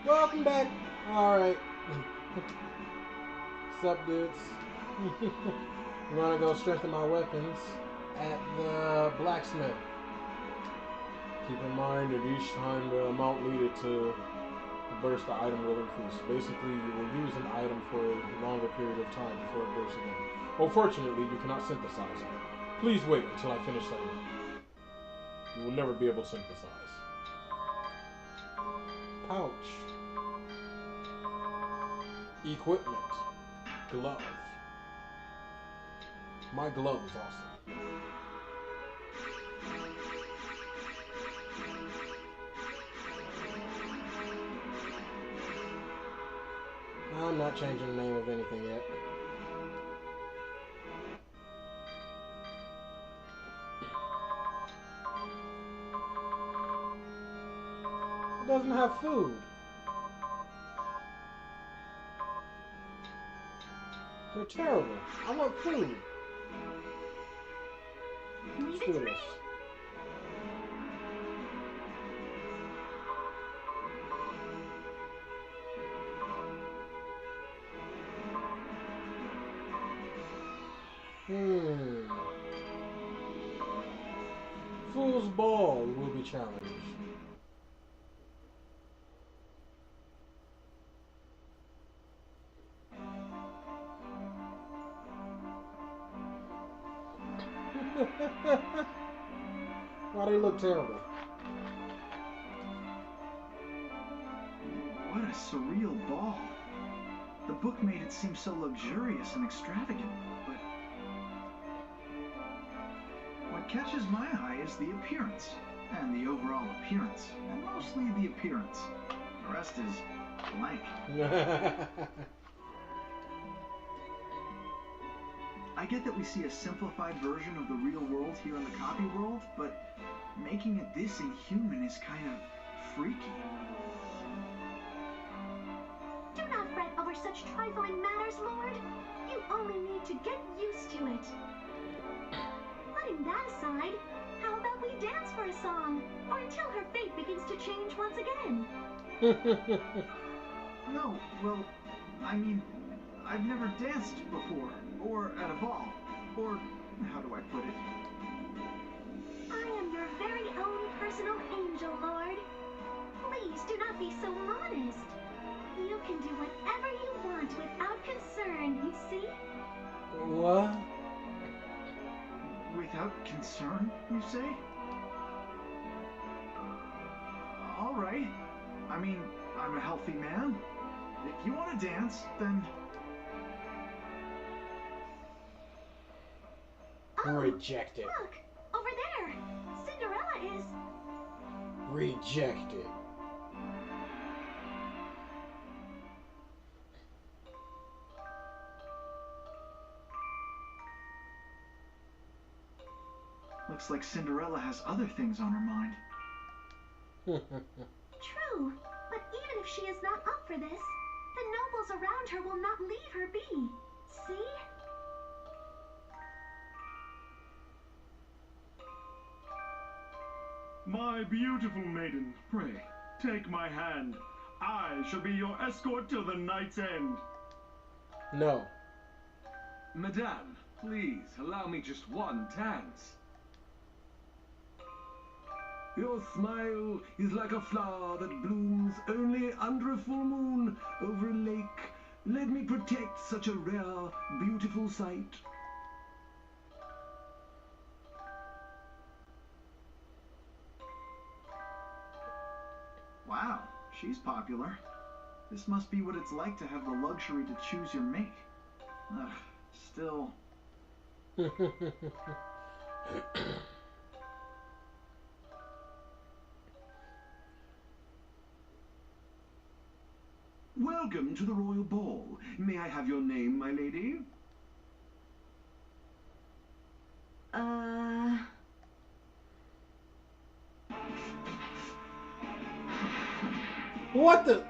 Welcome back. Alright. What's up, dudes? I'm gonna go strengthen my weapons at the blacksmith. Keep in mind that each time the amount needed to burst the item will increase. Basically, you will use an item for a longer period of time before it bursts again. Unfortunately, you cannot synthesize it. Please wait until I finish saying it. You will never be able to synthesize. Pouch. Equipment. Glove. My glove is awesome. I'm not changing the name of anything yet. It doesn't have food. They're terrible. I want food. Leave it to me. Fool's Ball will be challenged. Why they look terrible? What a surreal ball. The book made it seem so luxurious and extravagant, but what catches my eye is the appearance, and the overall appearance, and mostly the appearance. The rest is blank. I get that we see a simplified version of the real world here in the copy world, but making it this inhuman is kind of freaky. Do not fret over such trifling matters, Lord. You only need to get used to it. Putting that aside, how about we dance for a song? Or until her fate begins to change once again. No, well, I mean, I've never danced before, or at a ball, or how do I put it? I am your very own personal angel, Lord. Please do not be so modest. You can do whatever you want without concern, you see? What? Without concern, you say? All right. I mean, I'm a healthy man. If you want to dance, then... Oh, Rejected. look! Over there! Cinderella is... Rejected. Looks like Cinderella has other things on her mind. True, but even if she is not up for this, the nobles around her will not leave her be. See? My beautiful maiden, pray, take my hand. I shall be your escort till the night's end. No. Madame, please allow me just one dance. Your smile is like a flower that blooms only under a full moon over a lake. Let me protect such a rare, beautiful sight. Wow, she's popular. This must be what it's like to have the luxury to choose your mate. Ugh, still... Welcome to the royal ball. May I have your name, my lady? What the?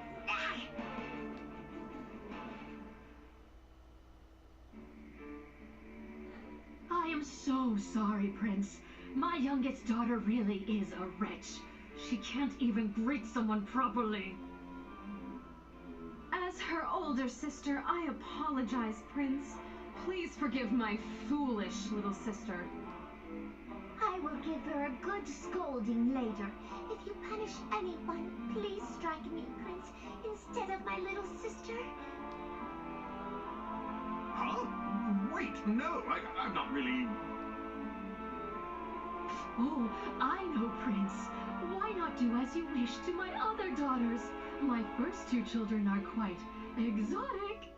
I am so sorry, Prince. My youngest daughter really is a wretch. She can't even greet someone properly. As her older sister, I apologize, Prince. Please forgive my foolish little sister. I will give her a good scolding later. If you punish anyone, please strike me, Prince, instead of my little sister. Huh? Wait, no, I'm not really... Oh, I know, Prince. Why not do as you wish to my other daughters? My first two children are quite exotic.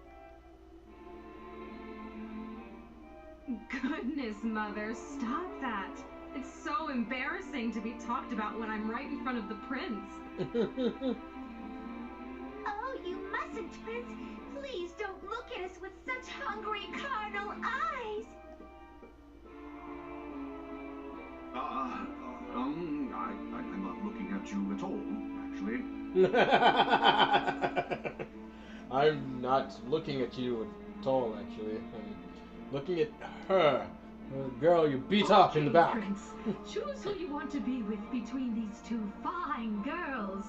Goodness, Mother, stop that. It's so embarrassing to be talked about when I'm right in front of the prince. Oh, you mustn't, Prince. Please don't look at us with such hungry, carnal eyes. I'm not looking at you at all, actually. I'm not looking at you at all, actually. I'm looking at her. The girl you beat up in the back. Prince, choose who you want to be with between these two fine girls.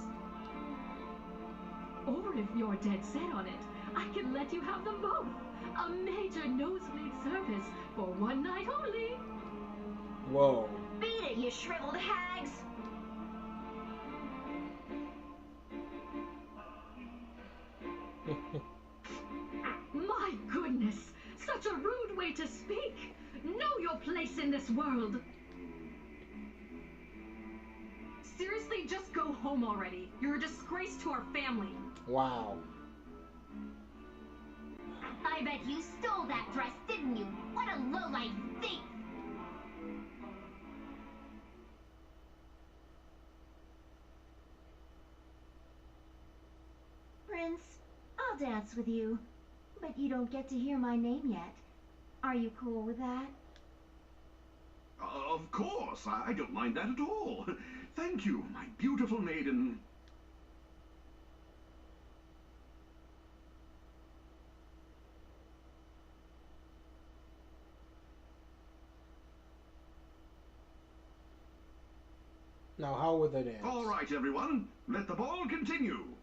Or if you're dead set on it, I can let you have them both. A major nosebleed service for one night only. Whoa. Beat it, you shriveled hags. My goodness, such a rude way to speak. Know your place in this world. Seriously, just go home already. You're a disgrace to our family. Wow. I bet you stole that dress, didn't you? What a lowlife thief! Prince, I'll dance with you, but you don't get to hear my name yet. Are you cool with that? Of course, I don't mind that at all. Thank you, my beautiful maiden. Now, how would they dance? All right, everyone, let the ball continue.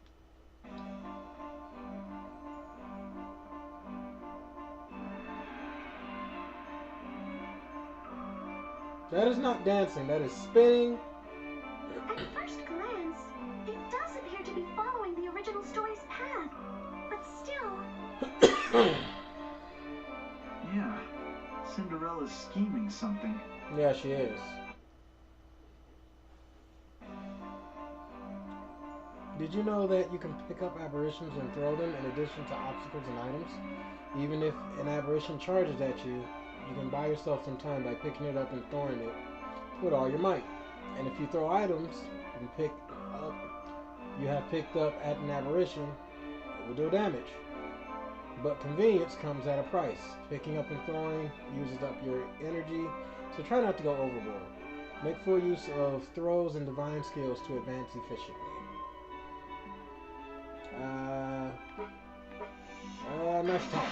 That is not dancing, that is spinning. At first glance, it does appear to be following the original story's path, but still... Yeah, Cinderella's scheming something. Yeah, she is. Did you know that you can pick up apparitions and throw them in addition to obstacles and items? Even if an apparition charges at you, you can buy yourself some time by picking it up and throwing it with all your might. And if you throw items you have picked up at an apparition, it will do damage. But convenience comes at a price. Picking up and throwing uses up your energy, so try not to go overboard. Make full use of throws and divine skills to advance efficiently. Nice talk.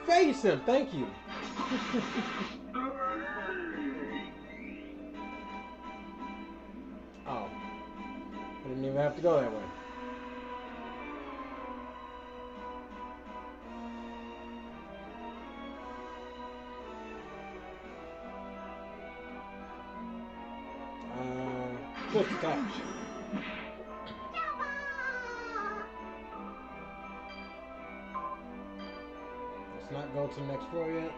Face him, thank you. Oh. I didn't even have to go that way. Push attack. Let's not go to the next floor yet.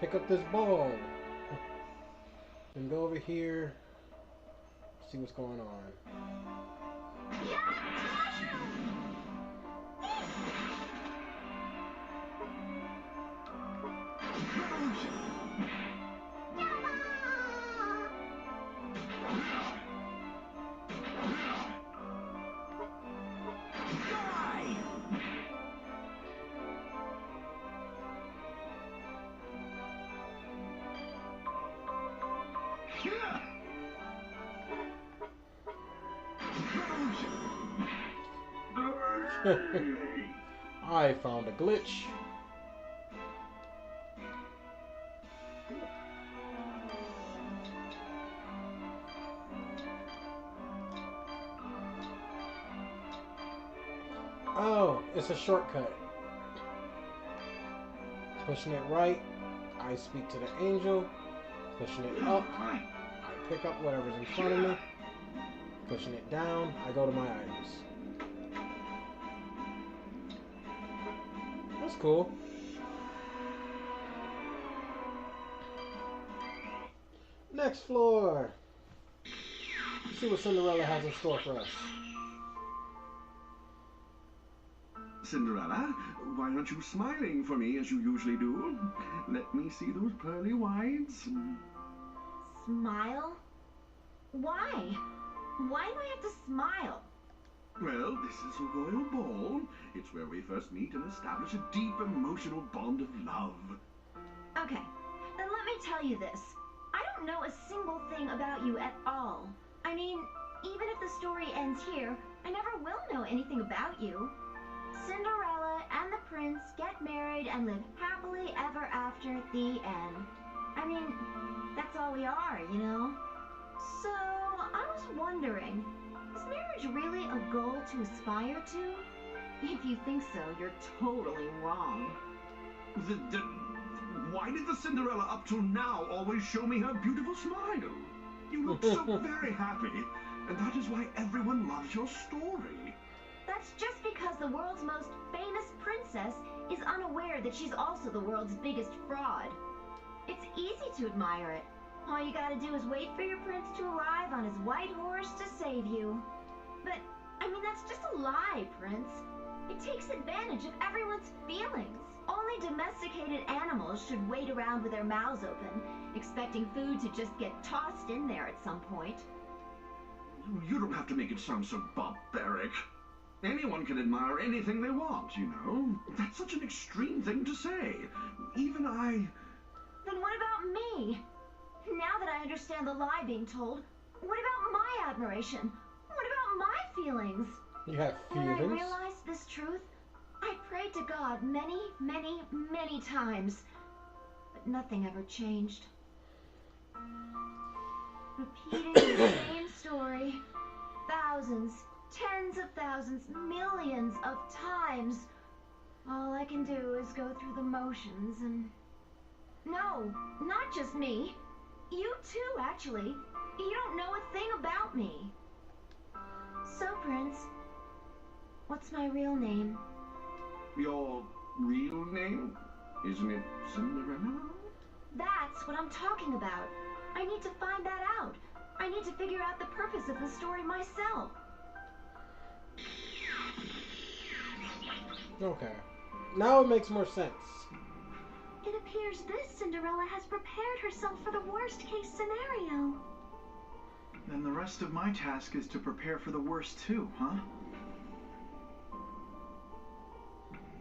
Pick up this ball. Then go over here. See what's going on. I found a glitch. Oh, it's a shortcut. Pushing it right, I speak to the angel. Pushing it up, I pick up whatever's in front of me. Pushing it down, I go to my items. That's cool. Next floor. Let's see what Cinderella has in store for us. Cinderella, why aren't you smiling for me as you usually do? Let me see those pearly whites. Smile? Why? Why do I have to smile? Well, this is a royal ball. It's where we first meet and establish a deep emotional bond of love. Okay, then let me tell you this. I don't know a single thing about you at all. I mean, even if the story ends here, I never will know anything about you. Cinderella and the prince get married and live happily ever after at the end. I mean, that's all we are, you know? So, I was wondering, is marriage really a goal to aspire to? If you think so, you're totally wrong. Why did the Cinderella up till now always show me her beautiful smile? You look so very happy, and that is why everyone loves your story. That's just because the world's most famous princess is unaware that she's also the world's biggest fraud. It's easy to admire it. All you gotta do is wait for your prince to arrive on his white horse to save you. But, I mean, that's just a lie, Prince. It takes advantage of everyone's feelings. Only domesticated animals should wait around with their mouths open, expecting food to just get tossed in there at some point. You don't have to make it sound so barbaric. Anyone can admire anything they want, you know. That's such an extreme thing to say. Even I... Then what about me? Now that I understand the lie being told, what about my admiration? What about my feelings? You have When feelings? I realized this truth, I prayed to God many, many, many times, but nothing ever changed. Repeating the same story, thousands, tens of thousands, millions of times. All I can do is go through the motions and... No, not just me. You too, actually. You don't know a thing about me. So, Prince, what's my real name? Your real name? Isn't it Cinderella? That's what I'm talking about. I need to find that out. I need to figure out the purpose of the story myself. Okay. Now it makes more sense. It appears this Cinderella has prepared herself for the worst-case scenario. Then the rest of my task is to prepare for the worst too, huh?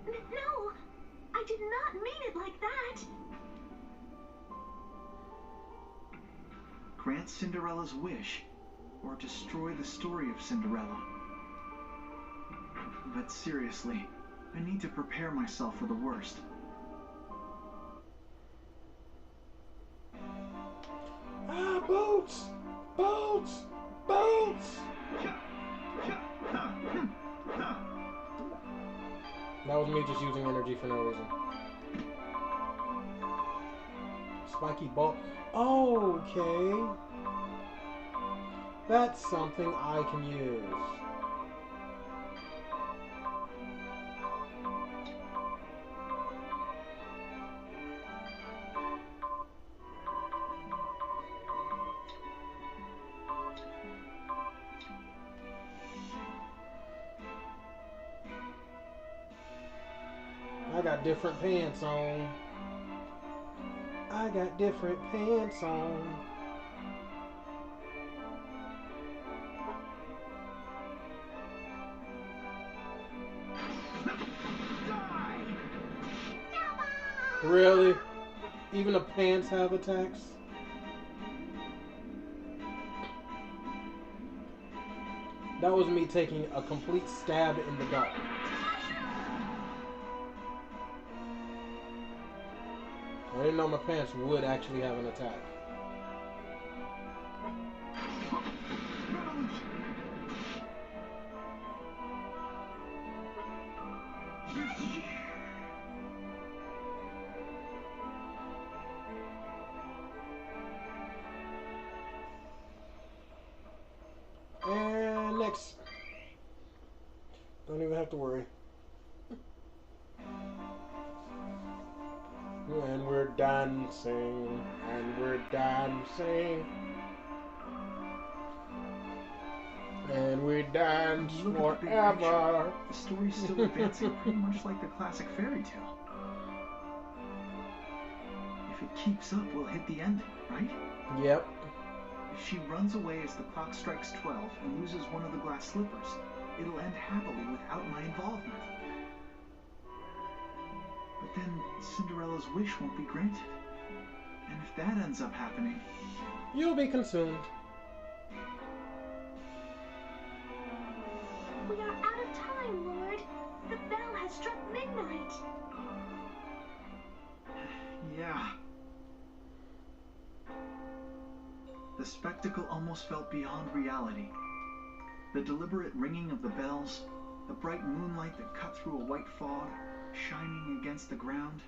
No! I did not mean it like that! Grant Cinderella's wish, or destroy the story of Cinderella. But seriously, I need to prepare myself for the worst. Ah, boats! Boats! Boats! That was me just using energy for no reason. Spiky ball. Okay. That's something I can use. I got different pants on. I got different pants on. Really? Even the pants have attacks? That was me taking a complete stab in the dark. I didn't know my pants would actually have an attack. And next. Don't even have to worry. And we're dancing, and we're dancing, and we dance Look at the big forever. picture. The story's still advancing pretty much like the classic fairy tale. If it keeps up, we'll hit the ending, right? Yep. If she runs away as the clock strikes 12 and loses one of the glass slippers, it'll end happily without my involvement. But then Cinderella's wish won't be granted. And if that ends up happening... You'll be consumed. We are out of time, Lord. The bell has struck midnight. Yeah. The spectacle almost felt beyond reality. The deliberate ringing of the bells, the bright moonlight that cut through a white fog, shining against the ground.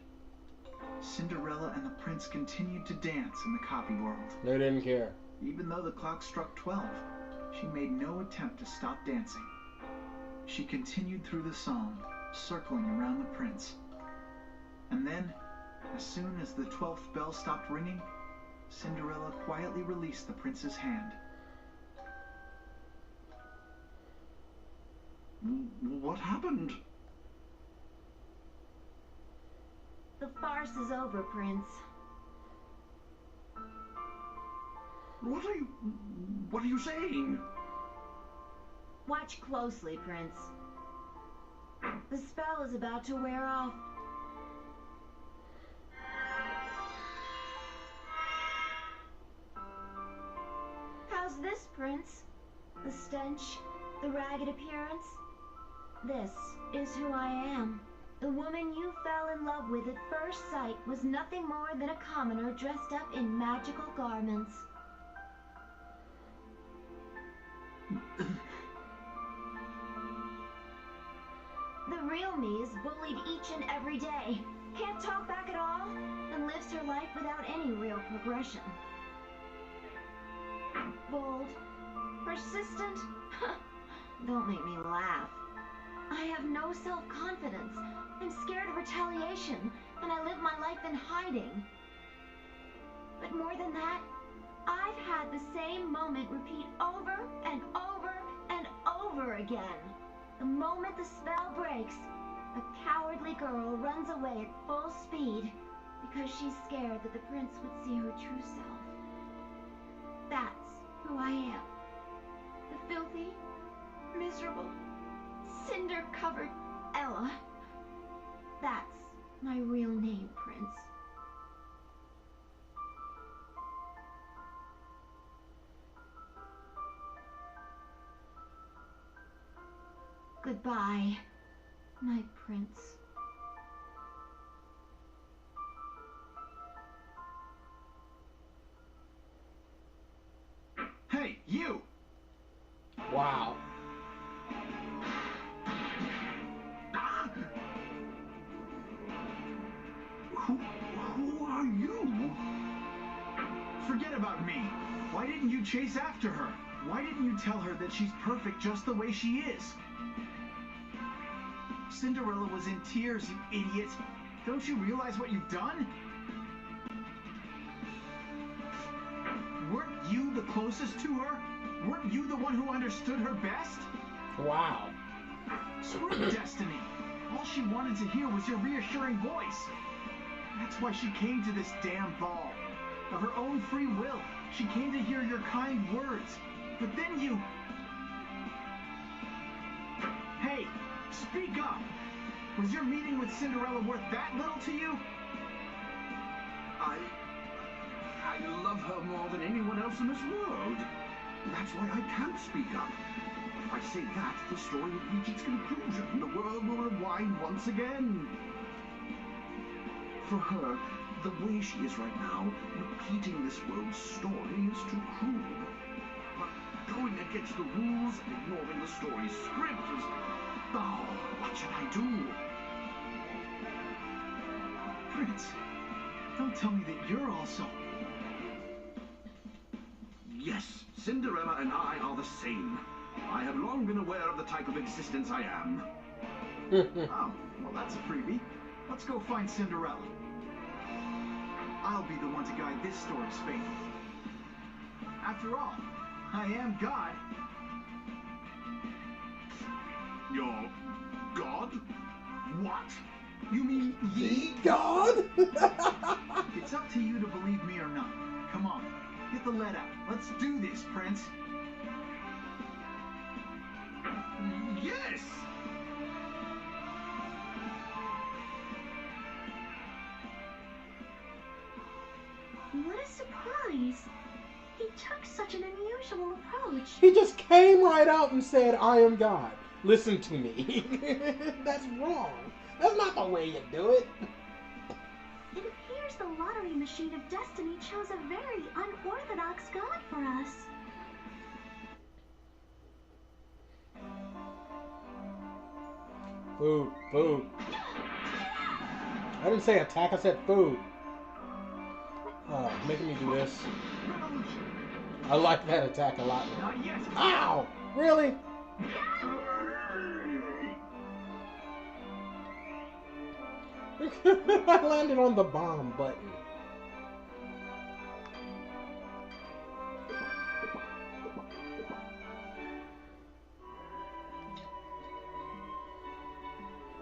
Cinderella and the prince continued to dance in the copy world. They didn't care. Even though the clock struck 12, she made no attempt to stop dancing. She continued through the song, circling around the prince. And then, as soon as the 12th bell stopped ringing, Cinderella quietly released the prince's hand. What happened? The farce is over, Prince. What are you saying? Watch closely, Prince. The spell is about to wear off. How's this, Prince? The stench, the ragged appearance? This is who I am. The woman you fell in love with at first sight was nothing more than a commoner dressed up in magical garments. The real me is bullied each and every day, can't talk back at all, and lives her life without any real progression. Bold, persistent, don't make me laugh. I have no self-confidence. I'm scared of retaliation, and I live my life in hiding. But more than that, I've had the same moment repeat over and over and over again. The moment the spell breaks, a cowardly girl runs away at full speed because she's scared that the prince would see her true self. That's who I am. The filthy, miserable, cinder-covered Ella. That's my real name, Prince. Goodbye, my prince. Hey, you! Wow. Who are you? Forget about me. Why didn't you chase after her? Why didn't you tell her that she's perfect just the way she is? Cinderella was in tears, you idiot. Don't you realize what you've done? Weren't you the closest to her? Weren't you the one who understood her best? Wow. Screw destiny. All she wanted to hear was your reassuring voice. That's why she came to this damn ball. Of her own free will, she came to hear your kind words. But then you... Hey, speak up! Was your meeting with Cinderella worth that little to you? I love her more than anyone else in this world. That's why I can't speak up. If I say that, the story will reach its conclusion. The world will rewind once again. For her, The way she is right now, repeating this world's story is too cruel. But going against the rules and ignoring the story's script is... Oh, what should I do? Prince, don't tell me that you're also... Yes, Cinderella and I are the same. I have long been aware of the type of existence I am. Oh, well that's a freebie. Let's go find Cinderella. I'll be the one to guide this story's fate. After all, I am God. You're God? What? You mean ye? God? It's up to you to believe me or not. Come on, get the lead out. Let's do this, Prince. Yes! What a surprise! He took such an unusual approach. He just came right out and said, I am God. Listen to me. That's wrong. That's not the way you do it. It appears the lottery machine of destiny chose a very unorthodox god for us. Food, food. I didn't say attack, I said food. Making me do this. I like that attack a lot now. Not yet. Ow! Really? I landed on the bomb button.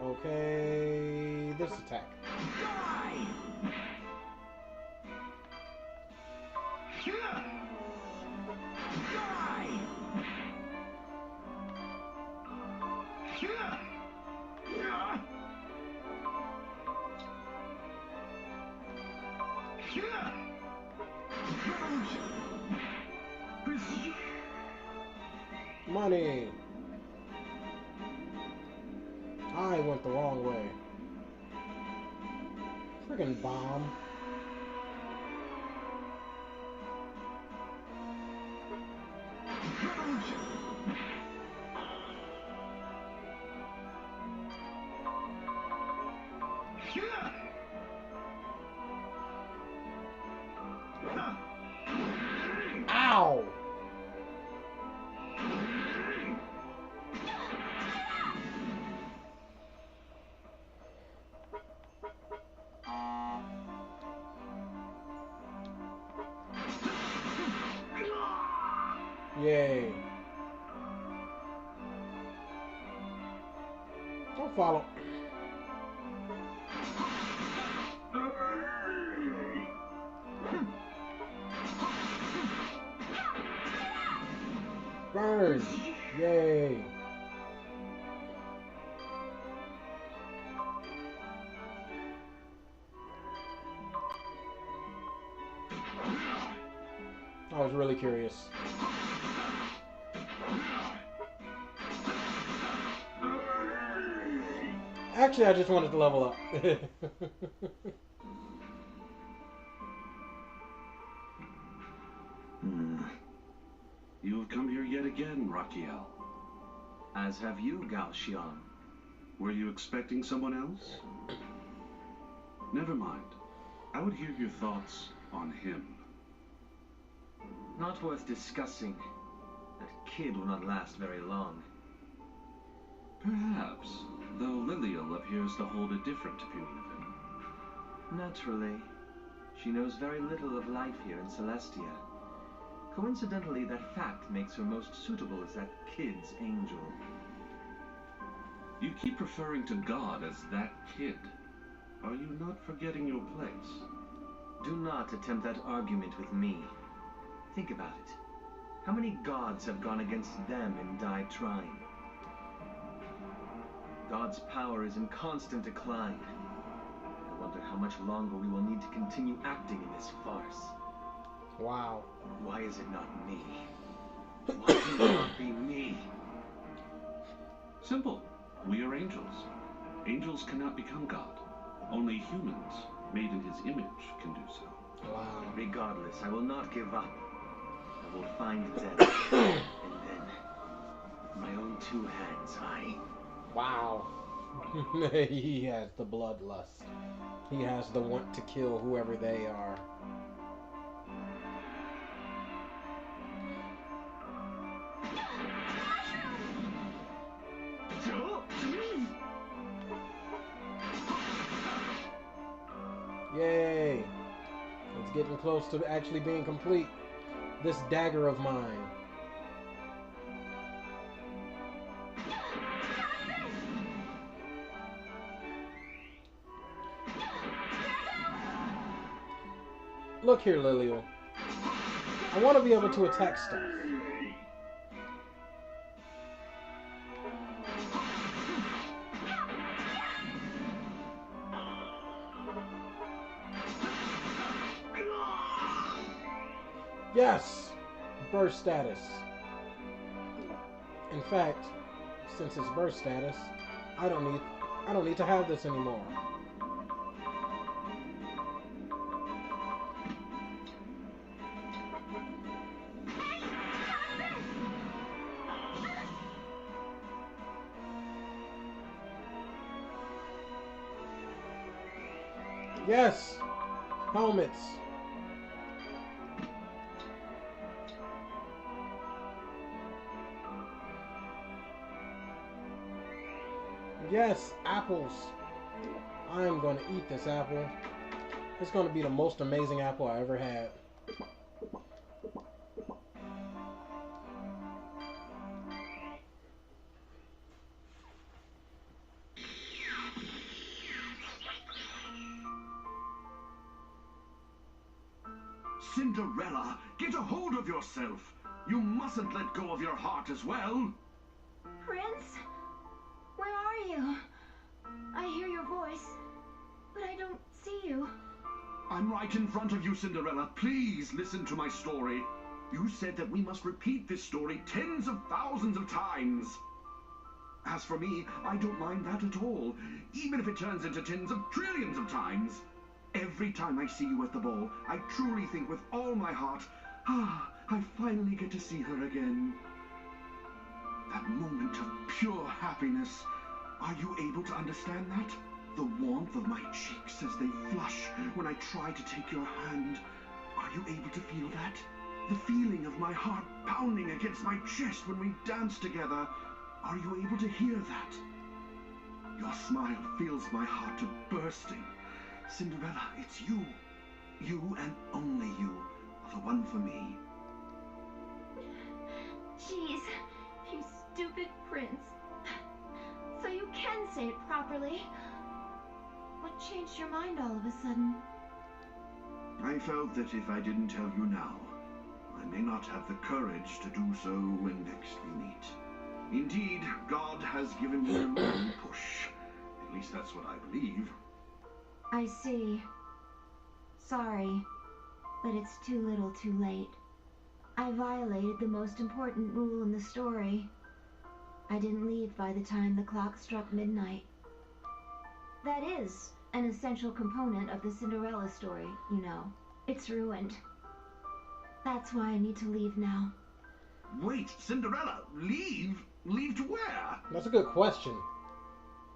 Okay, this attack. Money. I went the wrong way. Friggin' bomb. Ow! Yay. Don't follow. Burn. Yay. I was really curious. Actually, I just wanted to level up. You have come here yet again, Raquiel. As have you, Gao Xian. Were you expecting someone else? Never mind. I would hear your thoughts on him. Not worth discussing. That kid will not last very long. Perhaps, though Lilial appears to hold a different opinion of him. Naturally. She knows very little of life here in Celestia. Coincidentally, that fact makes her most suitable as that kid's angel. You keep referring to God as that kid. Are you not forgetting your place? Do not attempt that argument with me. Think about it. How many gods have gone against them and died trying? God's power is in constant decline. I wonder how much longer we will need to continue acting in this farce. Wow. Why is it not me? Why can it not be me? Simple. We are angels. Angels cannot become God. Only humans made in his image can do so. Wow. Regardless, I will not give up. I will find death. And then, with my own two hands, Wow. He has the bloodlust. He has the want to kill whoever they are. Yay! It's getting close to actually being complete. This dagger of mine. Look here, Lilial. I want to be able to attack stuff. Yes! Burst status. In fact, since it's burst status, I don't need to have this anymore. Yes! Helmets! Yes, apples. I'm going to eat this apple. It's going to be the most amazing apple I ever had. Cinderella, get a hold of yourself. You mustn't let go of your heart as well. Prince? Where are you? I hear your voice, but I don't see you. I'm right in front of you, Cinderella. Please listen to my story. You said that we must repeat this story tens of thousands of times. As for me, I don't mind that at all, even if it turns into tens of trillions of times. Every time I see you at the ball, I truly think with all my heart, I finally get to see her again. That moment of pure happiness. Are you able to understand that? The warmth of my cheeks as they flush when I try to take your hand. Are you able to feel that? The feeling of my heart pounding against my chest when we dance together. Are you able to hear that? Your smile fills my heart to bursting. Cinderella, it's you. You and only you are the one for me. Jeez, you stupid prince. So you can say it properly. What changed your mind all of a sudden? I felt that if I didn't tell you now, I may not have the courage to do so when next we meet. Indeed, God has given me a long push. At least that's what I believe. I see. Sorry, but it's too little too late. I violated the most important rule in the story. I didn't leave by the time the clock struck midnight. That is an essential component of the Cinderella story, you know. It's ruined. That's why I need to leave now. Wait, Cinderella, leave? Leave to where? That's a good question.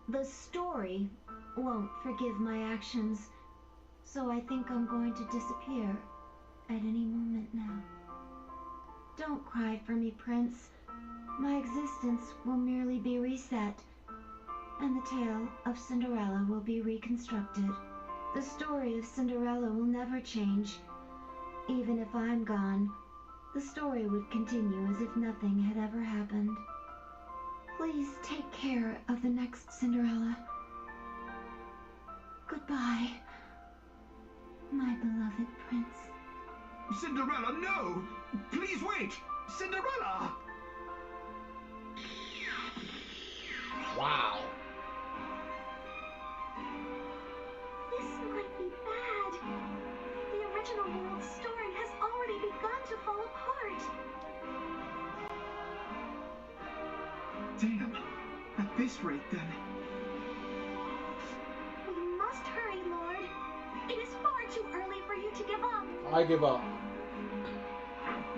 The story won't forgive my actions, so I think I'm going to disappear at any moment now. Don't cry for me, Prince. My existence will merely be reset, and the tale of Cinderella will be reconstructed. The story of Cinderella will never change. Even if I'm gone, the story would continue as if nothing had ever happened. Please take care of the next Cinderella. Goodbye, my beloved prince. Cinderella, no! Please wait! Cinderella! Wow. This might be bad. The original world story has already begun to fall apart. Damn. this rate, then. We must hurry, Lord. I give up.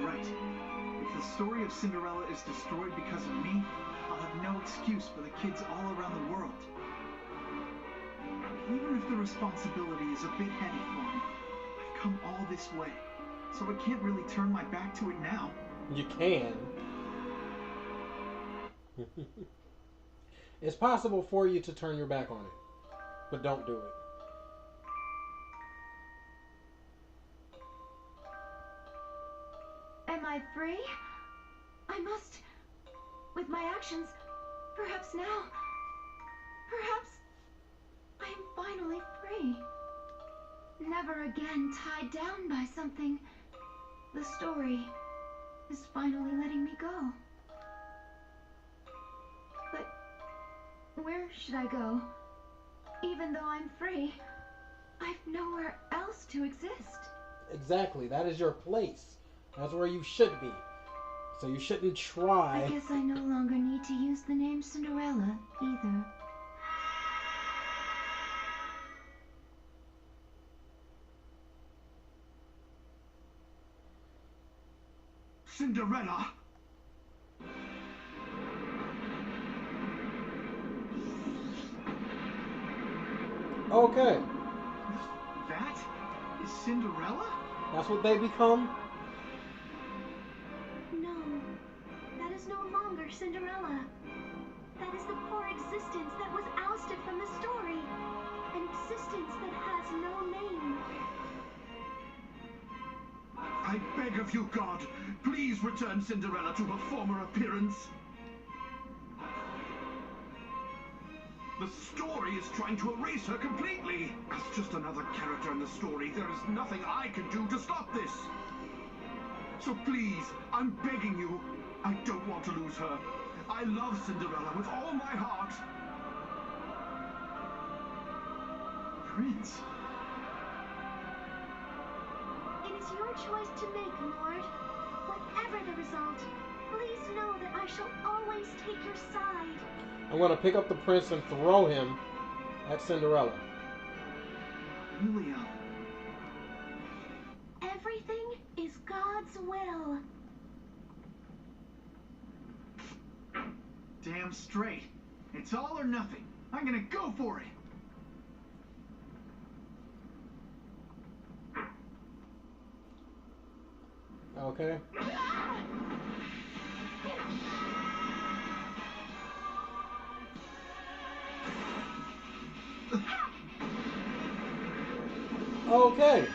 Right. If the story of Cinderella is destroyed because of me, I'll have no excuse for the kids all around the world. Even if the responsibility is a bit heavy for me, I've come all this way, so I can't really turn my back to it now. You can. It's possible for you to turn your back on it, but don't do it. Am I free? I must. With my actions, perhaps now. Perhaps I am finally free. Never again tied down by something. The story is finally letting me go. But where should I go? Even though I'm free, I've nowhere else to exist. Exactly. That is your place. That's where you should be. So you shouldn't try. I guess I no longer need to use the name Cinderella either. Cinderella! Okay. That is Cinderella? That's what they become? No, that is no longer Cinderella. That is the poor existence that was ousted from the story. An existence that has no name. I beg of you, God, please return Cinderella to her former appearance. The story is trying to erase her completely. As just another character in the story, there is nothing I can do to stop this. So please, I'm begging you, I don't want to lose her. I love Cinderella with all my heart. Prince. It is your choice to make, Lord. Whatever the result, please know that I shall always take your side. I'm going to pick up the prince and throw him at Cinderella. Really, Everything is God's will. damn straight. It's all or nothing. I'm gonna go for it. Okay. Okay.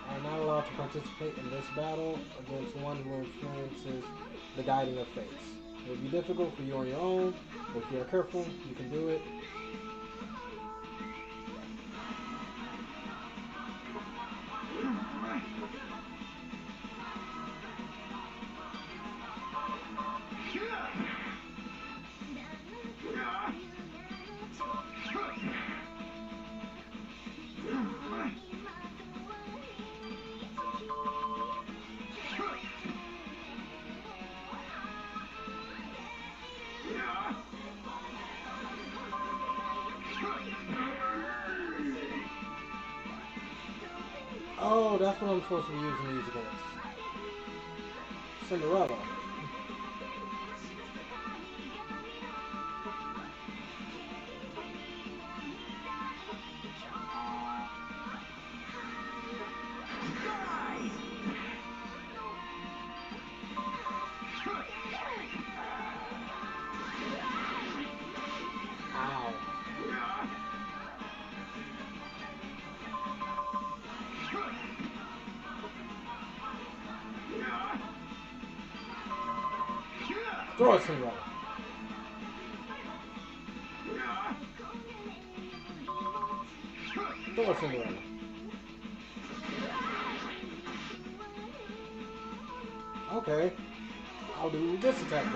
Are not allowed to participate in this battle against one who influences the guiding of fates. It will be difficult for you on your own, but if you are careful, you can do it. Oh, that's what I'm supposed to be using these against. Cinderella. Ow. Throw it, Cinderella. Throw it, Cinderella. Okay. I'll do this attack then.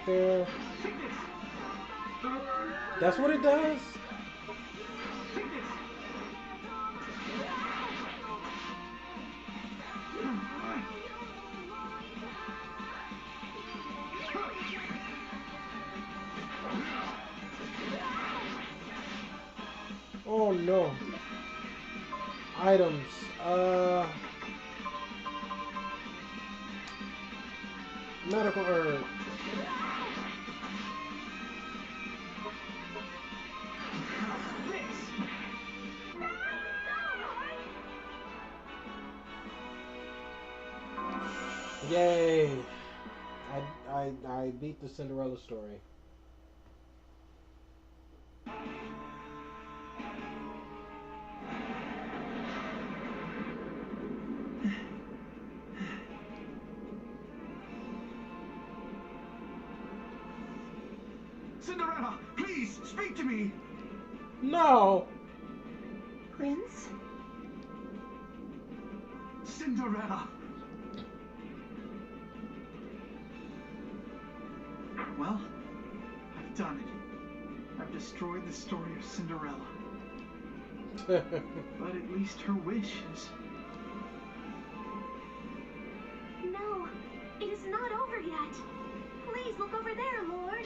there. That's what it does? Oh no. Items. Medical herb. Yay! I beat the Cinderella story. Cinderella, please speak to me. No! Prince? Cinderella. Well, I've done it. I've destroyed the story of Cinderella. But at least her wish is... No, it is not over yet. Please look over there, Lord.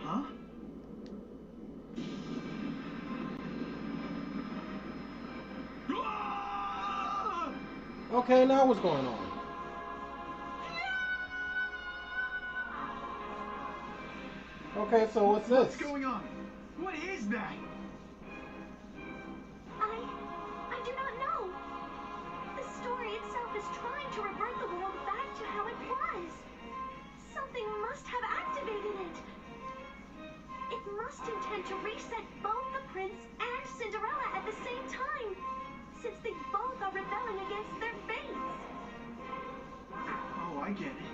Huh? Okay, now what's going on? Okay, so what's this? What's going on? What is that? I do not know. The story itself is trying to revert the world back to how it was. Something must have activated it. It must intend to reset both the prince and Cinderella at the same time, since they both are rebelling against their fates. Oh, I get it.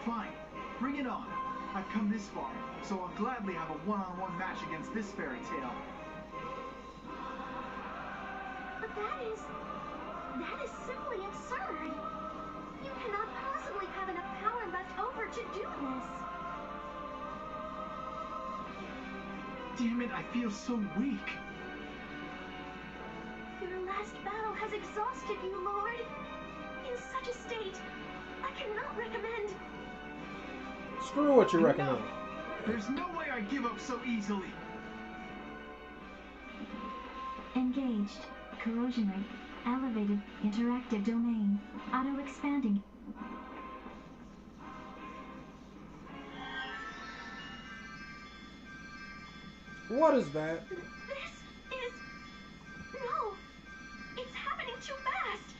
Fine. Bring it on. I've come this far, so I'll gladly have a one-on-one match against this fairy tale. But that is simply absurd. You cannot possibly have enough power left over to do this. Damn it, I feel so weak. Your last battle has exhausted you, Lord. In such a state, I cannot recommend... Screw what you recommend. No. There's no way I give up so easily. Engaged. Corrosion rate. Elevated. Interactive domain. Auto-expanding. What is that? This is... No! It's happening too fast!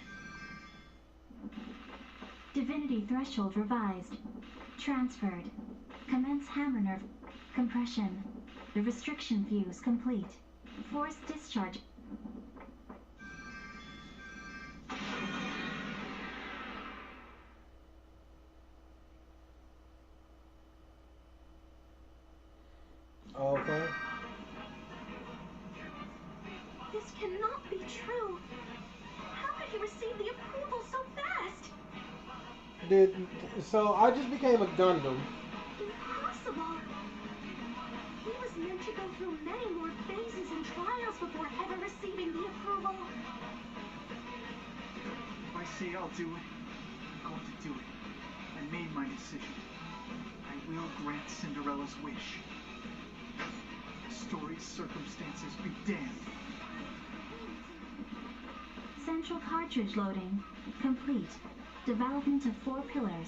Divinity threshold revised. Transferred. Commence hammer nerve compression. The restriction fuse complete. Forced discharge. Okay. This cannot be true. How could he receive the approval so fast? So I just became a Gundam. Impossible. He was meant to go through many more phases and trials before ever receiving the approval. If I say I'll do it, I'm going to do it. I made my decision. I will grant Cinderella's wish. The story's circumstances be damned. Central cartridge loading. Complete. Development of 4 pillars.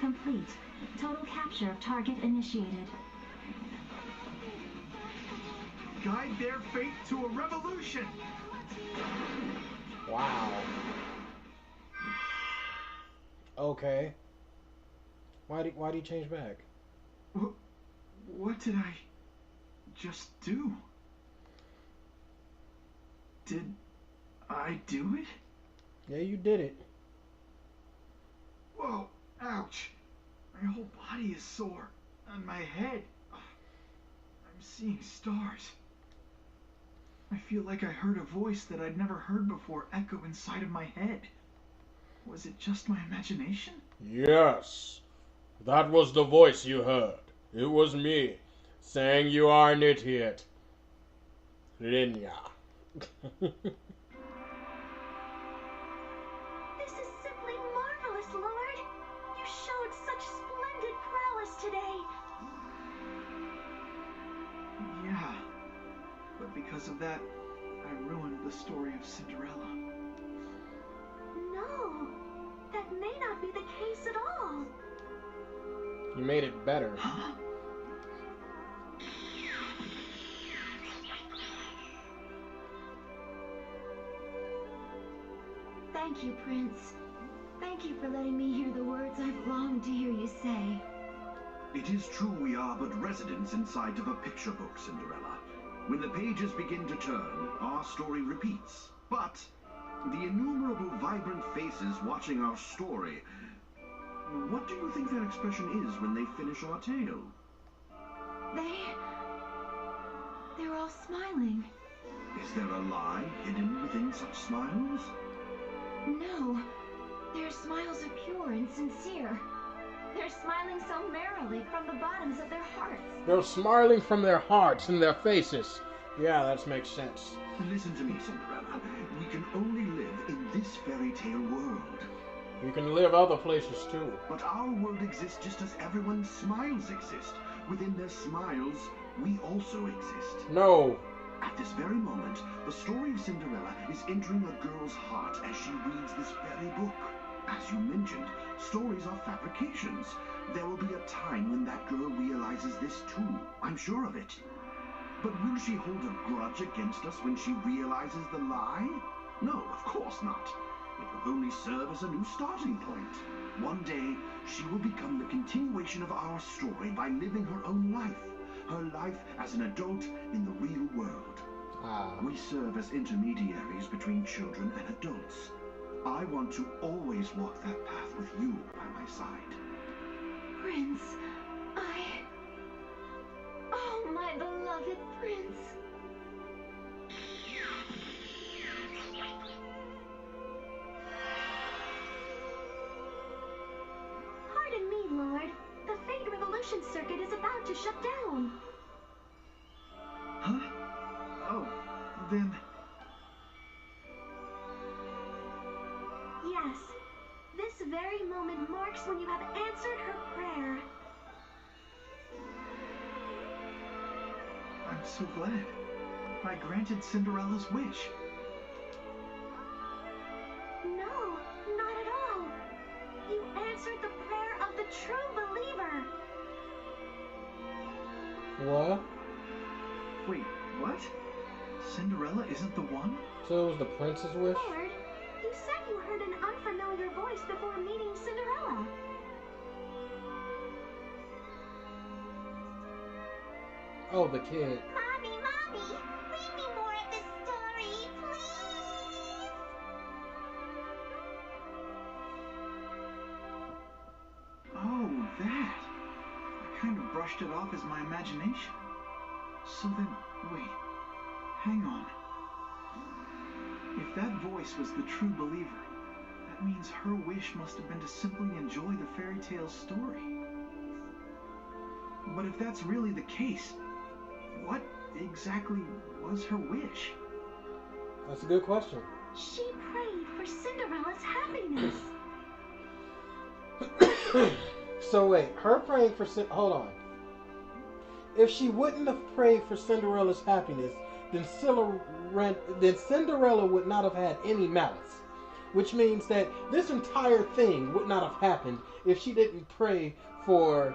Complete. Total capture of target initiated. Guide their fate to a revolution! Wow. Okay. Why'd he change back? What did I just do? Did I do it? Yeah, you did it. Whoa, ouch. My whole body is sore. And my head. I'm seeing stars. I feel like I heard a voice that I'd never heard before echo inside of my head. Was it just my imagination? Yes. That was the voice you heard. It was me, saying you are an idiot. Linya. This is simply marvelous, Lord. You showed such splendid prowess today. Yeah, but because of that, I ruined the story of Cinderella. No, that may not be the case at all. You made it better. Huh? Thank you, Prince. Thank you for letting me hear the words I've longed to hear you say. It is true we are but residents inside of a picture book, Cinderella. When the pages begin to turn, our story repeats. But the innumerable vibrant faces watching our story, what do you think their expression is when they finish our tale? They're all smiling. Is there a lie hidden within such smiles? No, their smiles are pure and sincere. They're smiling so merrily from the bottoms of their hearts. They're smiling from their hearts and their faces. Yeah, that makes sense. Listen to me, Cinderella. We can only live in this fairy tale world. You can live other places too. But our world exists just as everyone's smiles exist. Within their smiles, we also exist. No. At this very moment, the story of Cinderella is entering a girl's heart as she reads this very book. As you mentioned, stories are fabrications. There will be a time when that girl realizes this too. I'm sure of it. But will she hold a grudge against us when she realizes the lie? No, of course not. It will only serve as a new starting point. One day, she will become the continuation of our story by living her own life. Her life as an adult in the real world. We serve as intermediaries between children and adults. I want to always walk that path with you by my side. Prince, Oh, my beloved Prince. Pardon me, Lord. The Fate Revolution circuit is about to shut down. Huh? Oh, then... Yes. This very moment marks when you have answered her prayer. I'm so glad. I granted Cinderella's wish. No, not at all. You answered the prayer of the true believer. What? Wait, what? Cinderella isn't the one? So it was the prince's wish? Lord, you said you heard an unfamiliar voice before meeting Cinderella. Oh, the kid. Mommy, read me more of this story, please. Oh, that. I kind of brushed it off as my imagination. So then, wait. Hang on. If that voice was the true believer, that means her wish must have been to simply enjoy the fairy tale story. But if that's really the case, what exactly was her wish? That's a good question. She prayed for Cinderella's happiness. So wait, her praying for hold on. If she wouldn't have prayed for Cinderella's happiness, then Cinderella would not have had any malice. Which means that this entire thing would not have happened if she didn't pray for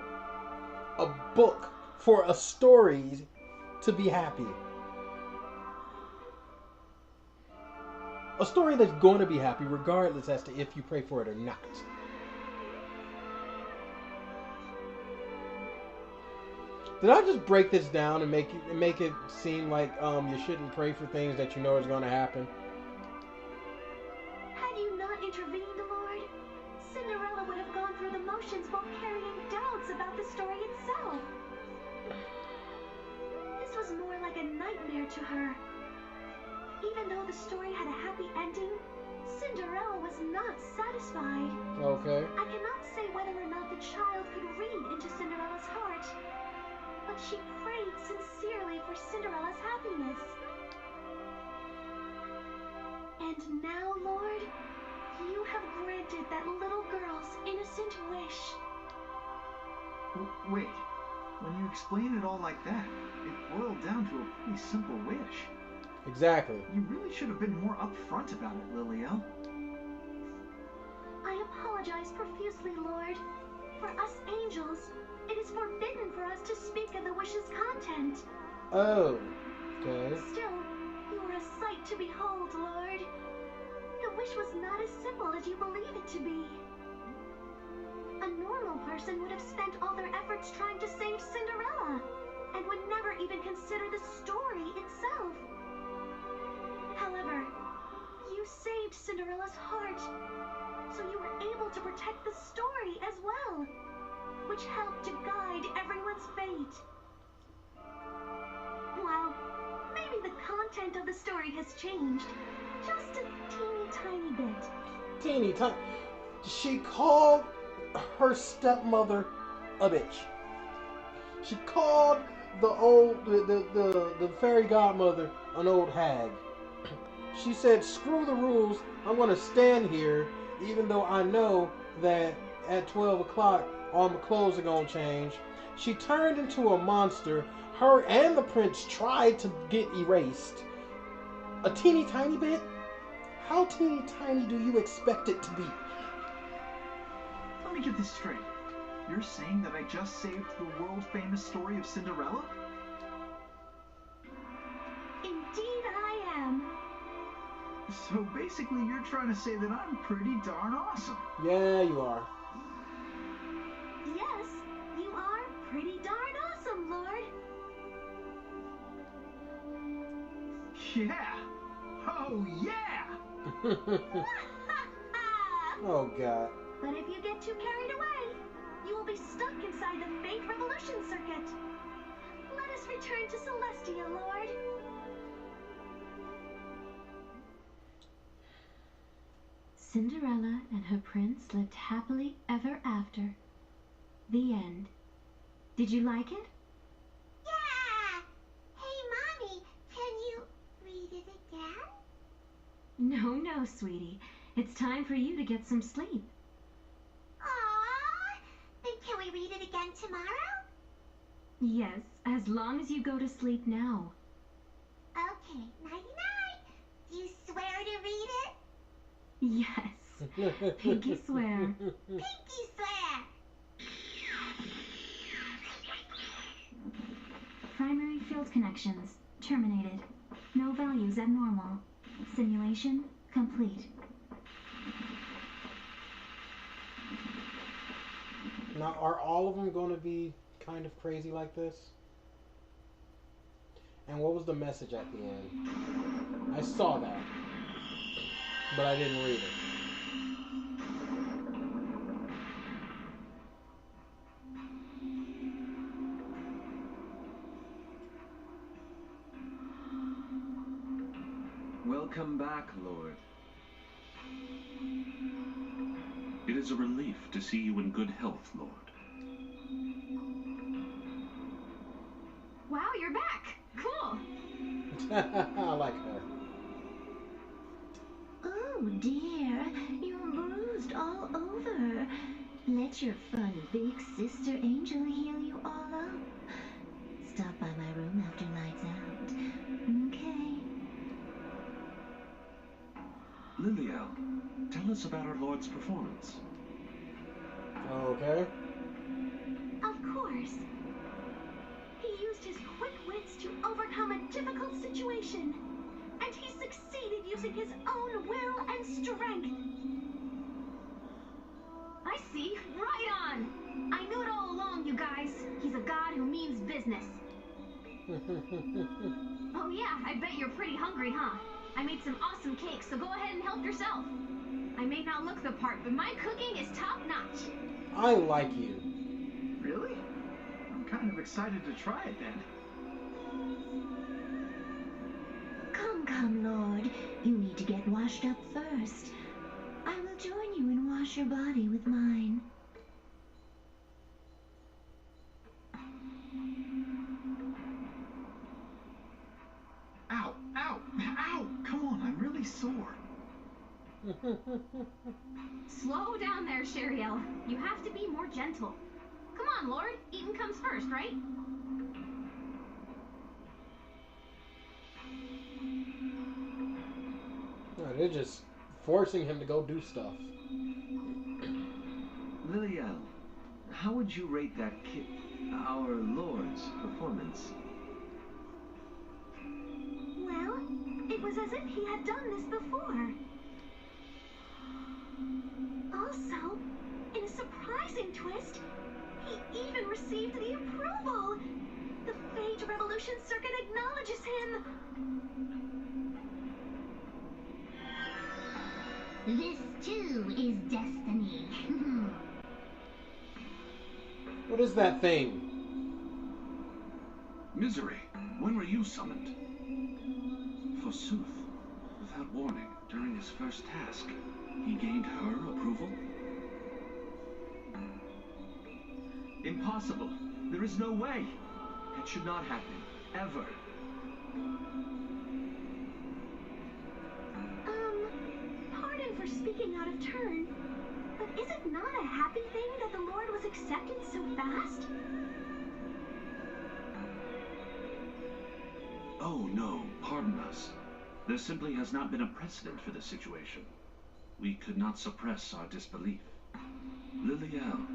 a book, for a story to be happy. A story that's going to be happy regardless as to if you pray for it or not. Did I just break this down and make it seem like you shouldn't pray for things that you know is going to happen? Had you not intervened, Lord, Cinderella would have gone through the motions while carrying doubts about the story itself. This was more like a nightmare to her. Even though the story had a happy ending, Cinderella was not satisfied. Okay. I cannot say whether or not the child could read into Cinderella's heart, but she prayed sincerely for Cinderella's happiness. And now, Lord, you have granted that little girl's innocent wish. Wait, when you explain it all like that, it boiled down to a pretty simple wish. Exactly. You really should have been more upfront about it, Liliel. I apologize profusely, Lord. For us angels, it is forbidden for us to speak of the wish's content. Oh, okay. Still, you are a sight to behold, Lord. The wish was not as simple as you believe it to be. A normal person would have spent all their efforts trying to save Cinderella, and would never even consider the story itself. However, you saved Cinderella's heart, so you were able to protect the story as well, which helped to guide everyone's fate. While maybe the content of the story has changed, just a teeny tiny bit. Teeny tiny. She called her stepmother a bitch. She called the fairy godmother an old hag. She said, screw the rules, I'm going to stand here, even though I know that at 12 o'clock all my clothes are going to change. She turned into a monster. Her and the prince tried to get erased. A teeny tiny bit? How teeny tiny do you expect it to be? Let me get this straight. You're saying that I just saved the world-famous story of Cinderella? Indeed I am. So basically you're trying to say that I'm pretty darn awesome. Yeah, you are. Yes, you are pretty darn awesome, Lord. Yeah. Oh, yeah! Oh, God. But if you get too carried away, you will be stuck inside the Fate Revolution circuit. Let us return to Celestia, Lord. Cinderella and her prince lived happily ever after. The end. Did you like it? Yeah! Hey, Mommy, can you read it again? No, sweetie. It's time for you to get some sleep. Aww! Then can we read it again tomorrow? Yes, as long as you go to sleep now. Okay, nighty-night. Do you swear to read it? Yes. Pinky swear. Pinky swear! Primary field connections terminated. No values abnormal. Simulation complete. Now, are all of them going to be kind of crazy like this? And what was the message at the end? I saw that, but I didn't read it. Welcome back, Lord. It is a relief to see you in good health, Lord. Wow, you're back. Cool. I like her. Oh dear, you're bruised all over. Let your fun big sister Angel heal you all up. Stop by my room after lights out. Okay. Liliel, tell us about our Lord's performance. Okay. Of course. He used his quick wits to overcome a difficult situation, and he succeeded using his own will and strength. I see. Right on. I knew it all along, you guys. He's a god who means business. Oh yeah, I bet you're pretty hungry, huh? I made some awesome cakes, so go ahead and help yourself. I may not look the part, but my cooking is top-notch. I like you. Really? I'm kind of excited to try it then. Come, Lord. You need to get washed up first. I will join you and wash your body with mine. Slow down there, Sheriel. You have to be more gentle. Come on, Lord. Eating comes first, right? No, they're just forcing him to go do stuff. Liliel, how would you rate that our Lord's performance? Well, it was as if he had done this before. Also, in a surprising twist, he even received the approval. The Phage Revolution Circuit acknowledges him. This too is destiny. What is that thing? Misery, when were you summoned? Forsooth, without warning, during his first task, he gained her approval? Impossible. There is no way. That should not happen. Ever. Pardon for speaking out of turn, but is it not a happy thing that the Lord was accepted so fast? Oh no, pardon us. There simply has not been a precedent for this situation. We could not suppress our disbelief. Liliel,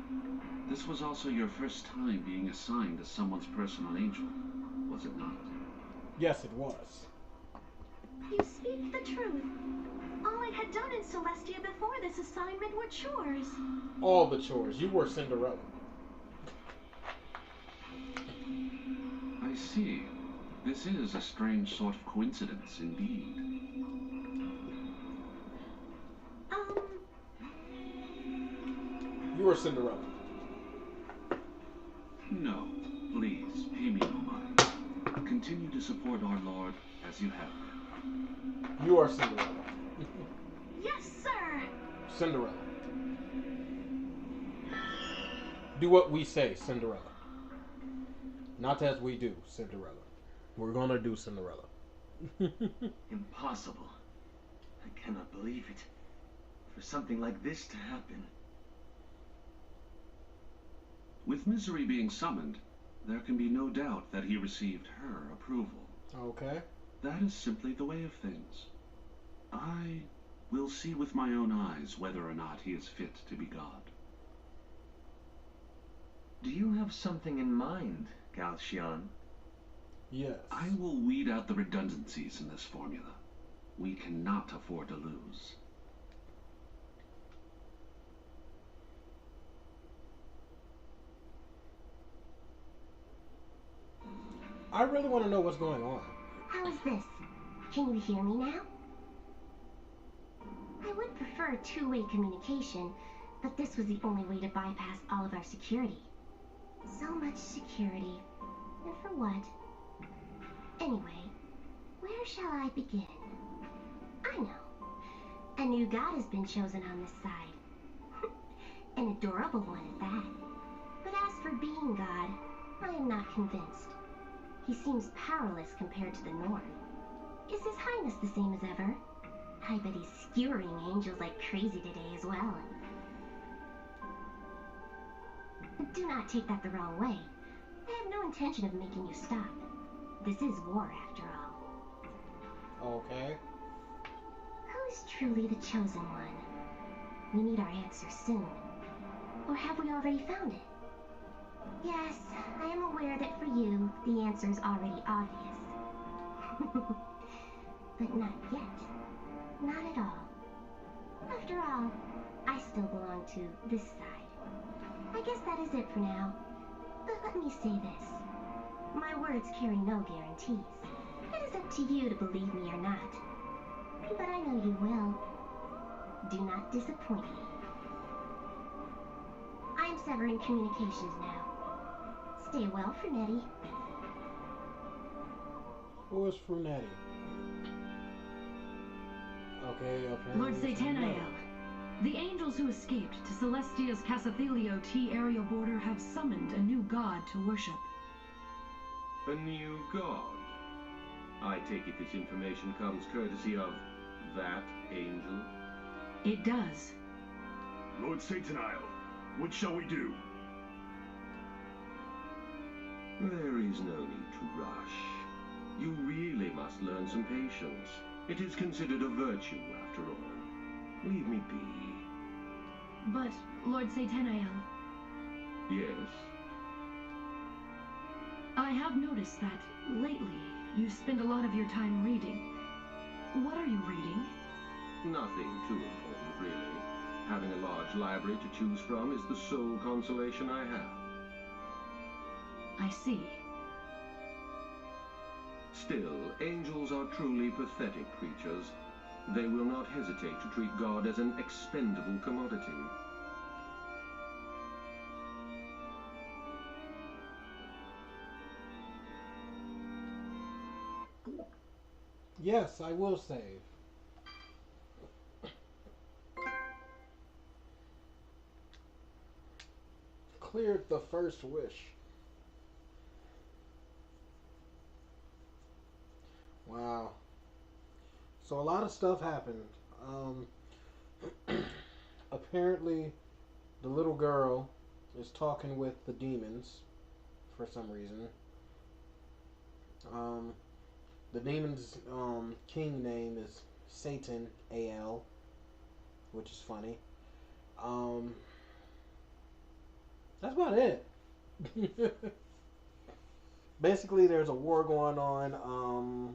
this was also your first time being assigned as someone's personal angel, was it not? Yes, it was. You speak the truth. All I had done in Celestia before this assignment were chores. All the chores. You were Cinderella. I see. This is a strange sort of coincidence indeed. You were Cinderella. No, please, pay me no mind. Continue to support our Lord as you have been. You are Cinderella. Yes, sir. Cinderella. Do what we say, Cinderella. Not as we do, Cinderella. We're gonna do Cinderella. Impossible. I cannot believe it. For something like this to happen. With Misery being summoned, there can be no doubt that he received her approval. Okay. That is simply the way of things. I will see with my own eyes whether or not he is fit to be God. Do you have something in mind, Galcian? Yes. I will weed out the redundancies in this formula. We cannot afford to lose. I really want to know what's going on. How is this? Can you hear me now? I would prefer two-way communication, but this was the only way to bypass all of our security. So much security. And for what? Anyway, where shall I begin? I know. A new god has been chosen on this side. An adorable one at that. But as for being God, I am not convinced. He seems powerless compared to the norm. Is His Highness the same as ever? I bet he's skewering angels like crazy today as well. Do not take that the wrong way. I have no intention of making you stop. This is war, after all. Okay. Who is truly the chosen one? We need our answer soon. Or have we already found it? Yes, I am aware that for you, the answer is already obvious. But not yet. Not at all. After all, I still belong to this side. I guess that is it for now. But let me say this. My words carry no guarantees. It is up to you to believe me or not. But I know you will. Do not disappoint me. I am severing communications now. Stay well, Fernetti. Who is Frunetti? Okay, apparently. Lord Satanael, the angels who escaped to Celestia's Casathelio T area border have summoned a new god to worship. A new god? I take it this information comes courtesy of that angel? It does. Lord Sataniel, what shall we do? There is no need to rush. You really must learn some patience. It is considered a virtue, after all. Leave me be. But, Lord Sataniel, Yes? I have noticed that lately you spend a lot of your time reading. What are you reading? Nothing too important, really. Having a large library to choose from is the sole consolation I have. I see. Still, angels are truly pathetic creatures. They will not hesitate to treat God as an expendable commodity. Yes, I will save. Cleared the first wish. Wow. So a lot of stuff happened. Apparently, the little girl is talking with the demons for some reason. The demon's king name is Satan, A.L., which is funny. That's about it. Basically, there's a war going on.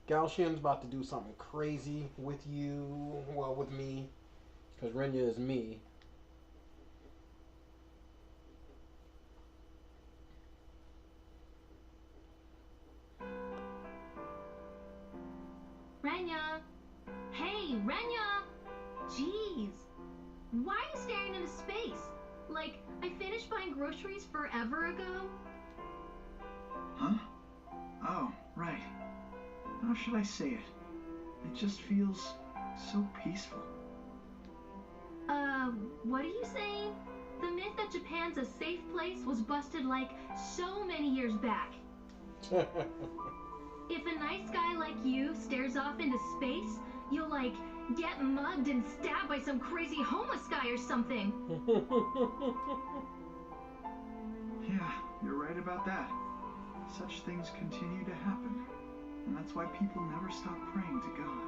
Galshian's about to do something crazy with you. Well, with me. Because Renya is me. Renya! Hey, Renya! Jeez! Why are you staring into space? Like, I finished buying groceries forever ago? Huh? Oh, right. How should I say it? It just feels so peaceful. What are you saying? The myth that Japan's a safe place was busted like so many years back. If a nice guy like you stares off into space, you'll like get mugged and stabbed by some crazy homeless guy or something. Yeah, you're right about that. Such things continue to happen. And that's why people never stop praying to God.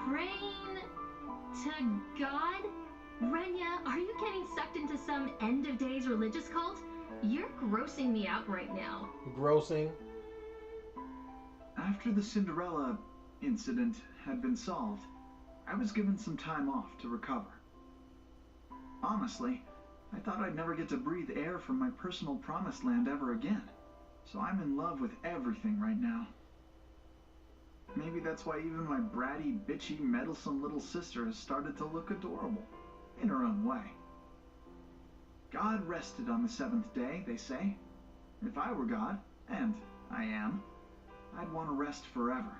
Praying to God? Renya, are you getting sucked into some end-of-days religious cult? You're grossing me out right now. Grossing? After the Cinderella incident had been solved, I was given some time off to recover. Honestly, I thought I'd never get to breathe air from my personal promised land ever again. So I'm in love with everything right now. Maybe that's why even my bratty, bitchy, meddlesome little sister has started to look adorable, in her own way. God rested on the seventh day, they say. If I were God, and I am, I'd want to rest forever.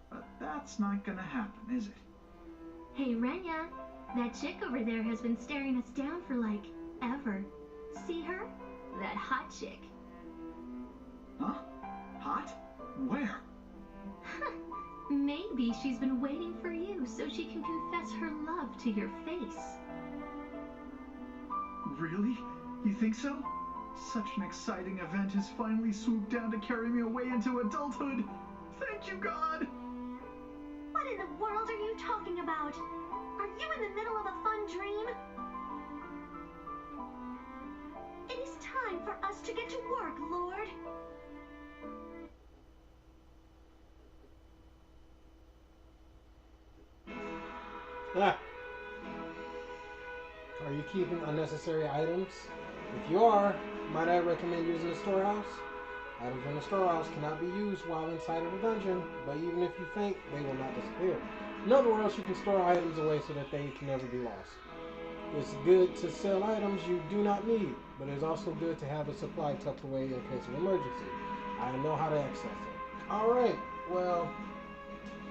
But that's not gonna happen, is it? Hey, Renya, that chick over there has been staring us down for like ever. See her? That hot chick. Huh? Hot? Where? Maybe she's been waiting for you so she can confess her love to your face. Really? You think so? Such an exciting event has finally swooped down to carry me away into adulthood. Thank you, God! What in the world are you talking about? Are you in the middle of a fun dream? It is time for us to get to work, Lord. Ah. Are you keeping unnecessary items? If you are, might I recommend using the storehouse? Items in the storehouse cannot be used while inside of the dungeon, but even if you faint, they will not disappear. In other words, you can store items away so that they can never be lost. It's good to sell items you do not need, but it's also good to have a supply tucked away in case of emergency. I know how to access it. Alright, well,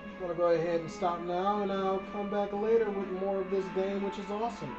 I'm going to go ahead and stop now, and I'll come back later with more of this game, which is awesome.